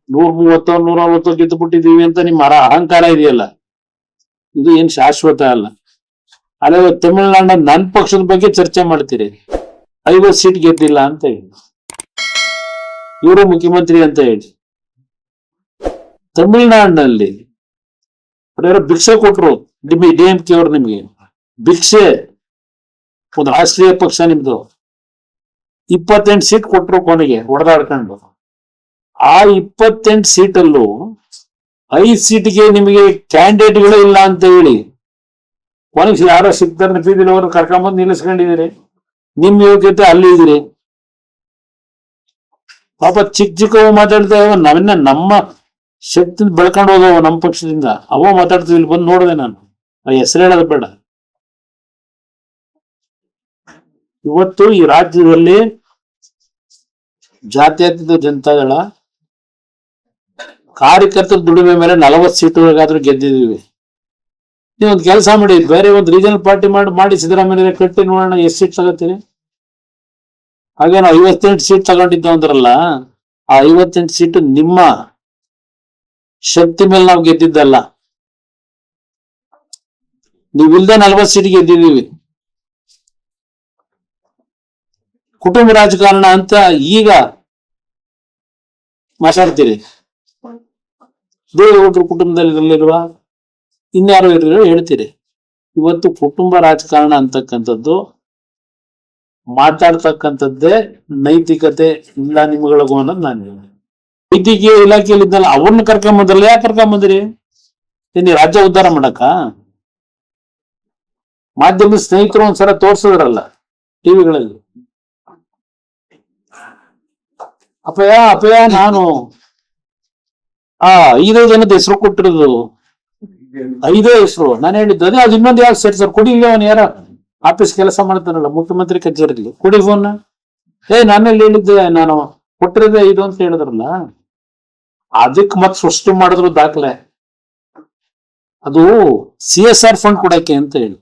130 140 ಗೆದ್ದು ಬಿಟ್ಟಿದೀವಿ ಅಂತ ನಿಮ್ಮ ಅಹಂಕಾರ ಇದೆಯಲ್ಲ, ಇದು ಏನ್ ಶಾಶ್ವತ ಅಲ್ಲ. ಅಲ್ಲೇ ತಮಿಳುನಾಡಿನ ನನ್ ಪಕ್ಷದ ಬಗ್ಗೆ ಚರ್ಚೆ ಮಾಡ್ತೀರಿ, 50 ಸೀಟ್ ಗೆದ್ದಿಲ್ಲ ಅಂತ ಹೇಳಿ, ಇವರು ಮುಖ್ಯಮಂತ್ರಿ ಅಂತ ಹೇಳಿ. ತಮಿಳುನಾಡಿನಲ್ಲಿ ಭಿಕ್ಷೆ ಕೊಟ್ರು DMK ಅವ್ರು, ನಿಮ್ಗೆ ಭಿಕ್ಷೆ, ಒಂದು ರಾಷ್ಟ್ರೀಯ ಪಕ್ಷ ನಿಮ್ದು, 28 ಸೀಟ್ ಕೊಟ್ರು ಕೊನೆಗೆ ಹೊಡೆದಾಡ್ಕೊಂಡು. ಆ 28 ಸೀಟಲ್ಲೂ 5 ಸೀಟ್ಗೆ ನಿಮಗೆ ಕ್ಯಾಂಡಿಡೇಟ್ಗಳೇ ಇಲ್ಲ ಅಂತ ಹೇಳಿ ಕೊನೆಗೆ ಯಾರೋ ಸಿಗ್ತಾರ ಬೀದಿಲಿ ಅವರು ಕರ್ಕೊಂಬಂದು ನಿಲ್ಲಿಸ್ಕೊಂಡಿದ್ದೀರಿ. ನಿಮ್ ಯೋಗ್ಯತೆ ಅಲ್ಲಿ ಇದ್ರಿ. ಪಾಪ ಚಿಕ್ಕ ಮಾತಾಡ್ತಾ ನಮ್ಮ ಶಕ್ತಿ ಬೆಳ್ಕೊಂಡು ಹೋದವ ನಮ್ಮ ಪಕ್ಷದಿಂದ ಅವ ಮಾತಾಡ್ತೀವಿ. ಇಲ್ಲಿ ಬಂದು ನೋಡಿದೆ ನಾನು, ಆ ಹೆಸರು ಹೇಳೋದು ಬೇಡ. ಇವತ್ತು ಈ ರಾಜ್ಯದಲ್ಲಿ ಜಾತ್ಯತೀತ ಜನತಾದಳ ಕಾರ್ಯಕರ್ತರ ದುಡಿಮೆ ಮೇಲೆ 40 ಸೀಟುಗಳಿಗಾದ್ರೂ ಗೆದ್ದಿದೀವಿ. ನೀವೊಂದು ಕೆಲಸ ಮಾಡಿ, ಬೇರೆ ಒಂದು ರೀಜನಲ್ ಪಾರ್ಟಿ ಮಾಡಿ ಸಿದ್ದರಾಮಯ್ಯ ಕಟ್ಟಿ ನೋಡೋಣ ಎಷ್ಟು ಸೀಟ್ ತಗೋತೀರಿ. ಹಾಗೇನೋ 58 ಸೀಟ್ ತಗೊಂಡಿದ್ದು ಅಂದ್ರಲ್ಲ, ಆ 58 ಸೀಟು ನಿಮ್ಮ ಶಕ್ತಿ ಮೇಲೆ ನಾವು ಗೆದ್ದಿದ್ದಲ್ಲ. ನೀವಿಲ್ದೆ 40 ಸೀಟ್ ಗೆದ್ದಿದ್ದೀವಿ. ಕುಟುಂಬ ರಾಜಕಾರಣ ಅಂತ ಈಗ ಮಾತಾಡ್ತೀರಿ. ದೇವೇಗೌಡರು ಕುಟುಂಬದಲ್ಲಿರುವ ಇನ್ಯಾರು ಇರೋ ಹೇಳ್ತೀರಿ. ಇವತ್ತು ಕುಟುಂಬ ರಾಜಕಾರಣ ಅಂತಕ್ಕಂಥದ್ದು ಮಾತಾಡ್ತಕ್ಕಂಥದ್ದೇ ನೈತಿಕತೆ ಇಲ್ಲ ನಿಮ್ಗಳಿಗೂ ಅನ್ನೋದು ನಾನು ಹೇಳಿ. ವೈದ್ಯಕೀಯ ಇಲಾಖೆಯಲ್ಲಿ ಇದ್ದಲ್ಲ, ಅವ್ರನ್ನ ಕರ್ಕೊಂಬಂದ್ರಲ್ಲ, ಯಾಕೆ ಕರ್ಕೊಂಬಂದ್ರಿ? ನೀ ರಾಜ್ಯ ಉದ್ಧಾರ ಮಾಡಕ್ಕ? ಮಾಧ್ಯಮದ ಸ್ನೇಹಿತರು ಒಂದ್ಸಲ ತೋರ್ಸಿದ್ರಲ್ಲ ಟಿವಿಗಳಲ್ಲಿ, ಅಪಯ ನಾನು 5 ಜನದ ಹೆಸರು ಕೊಟ್ಟಿರೋದು, 5 ಹೆಸರು ನಾನು ಹೇಳಿದ್ದು. ಅದೇ ಅದು ಇನ್ನೊಂದು ಯಾವ್ದು ಸರಿ ಸರ್ ಕೊಡಿ, ಅವನು ಯಾರ ಆಫೀಸ್ ಕೆಲಸ ಮಾಡ್ತಾನಲ್ಲ ಮುಖ್ಯಮಂತ್ರಿ ಕಚೇರಿಯಲ್ಲಿ, ಕೊಡಿ ಫೋನ್. ನಾನೆಲ್ಲಿ ಹೇಳಿದ್ದೆ, ನಾನು ಕೊಟ್ಟಿರೋದೇ 5 ಅಂತ ಹೇಳಿದ್ರಲ್ಲ, ಅದಕ್ಕೆ ಮತ್ತೆ ಸೃಷ್ಟಿ ಮಾಡಿದ್ರು ದಾಖಲೆ. ಅದು CSR ಫಂಡ್ ಕೊಡಕ್ಕೆ ಅಂತ ಹೇಳಿ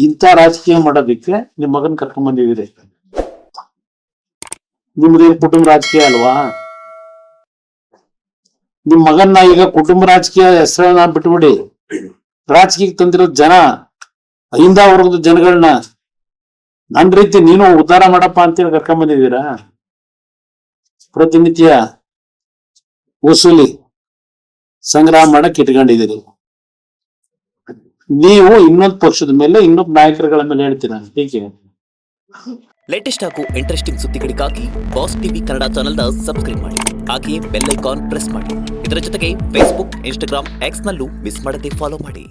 ಇಂಥ ರಾಜಕೀಯ ಮಾಡೋದಿಕ್ಕೆ ನಿಮ್ ಮಗನ್ ಕರ್ಕೊಂಡ್ ಬಂದಿದ್ದೀರಿ. ನಿಮ್ದೇನು ಕುಟುಂಬ ರಾಜಕೀಯ ಅಲ್ವಾ? ನಿಮ್ ಮಗನ್ನ ಈಗ ಕುಟುಂಬ ರಾಜಕೀಯ ಹೆಸರನ್ನ ಬಿಟ್ಬಿಡಿ, ರಾಜಕೀಯಕ್ಕೆ ತಂದಿರೋ ಜನ, ಅಹಿಂದ ವರ್ಗದ ಜನಗಳನ್ನ ನನ್ ರೀತಿ ನೀನು ಉದ್ಧಾರ ಮಾಡಪ್ಪ ಅಂತೇಳಿ ಕರ್ಕೊಂಡ್ ಬಂದಿದ್ದೀರಾ. ಪ್ರತಿನಿತ್ಯ ವಸೂಲಿ ಸಂಗ್ರಹ ಮಾಡಕ್ ಇಟ್ಕೊಂಡಿದ್ದೀರಿ. ನೀವು ಇನ್ನೊಂದು ಪಕ್ಷದ ಮೇಲೆ, ಇನ್ನೊಬ್ಬ ನಾಯಕರುಗಳ ಮೇಲೆ ಹೇಳ್ತೀರಾ ಹೀಗೆ. ಲೇಟೆಸ್ಟ್ ಹಾಗೂ ಇಂಟ್ರೆಸ್ಟಿಂಗ್ ಸುದ್ದಿಗಳಿಗಾಗಿ ಬಾಸ್ ಟಿವಿ ಕನ್ನಡ ಚಾನೆಲ್ನ ಸಬ್ಸ್ಕ್ರೈಬ್ ಮಾಡಿ. ಹಾಗೆಯೇ ಬೆಲ್ ಐಕಾನ್ ಪ್ರೆಸ್ ಮಾಡಿ. ಇದರ ಜೊತೆಗೆ ಫೇಸ್ಬುಕ್, ಇನ್ಸ್ಟಾಗ್ರಾಮ್, ಎಕ್ಸ್ ನಲ್ಲೂ ಮಿಸ್ ಮಾಡದೆ ಫಾಲೋ ಮಾಡಿ.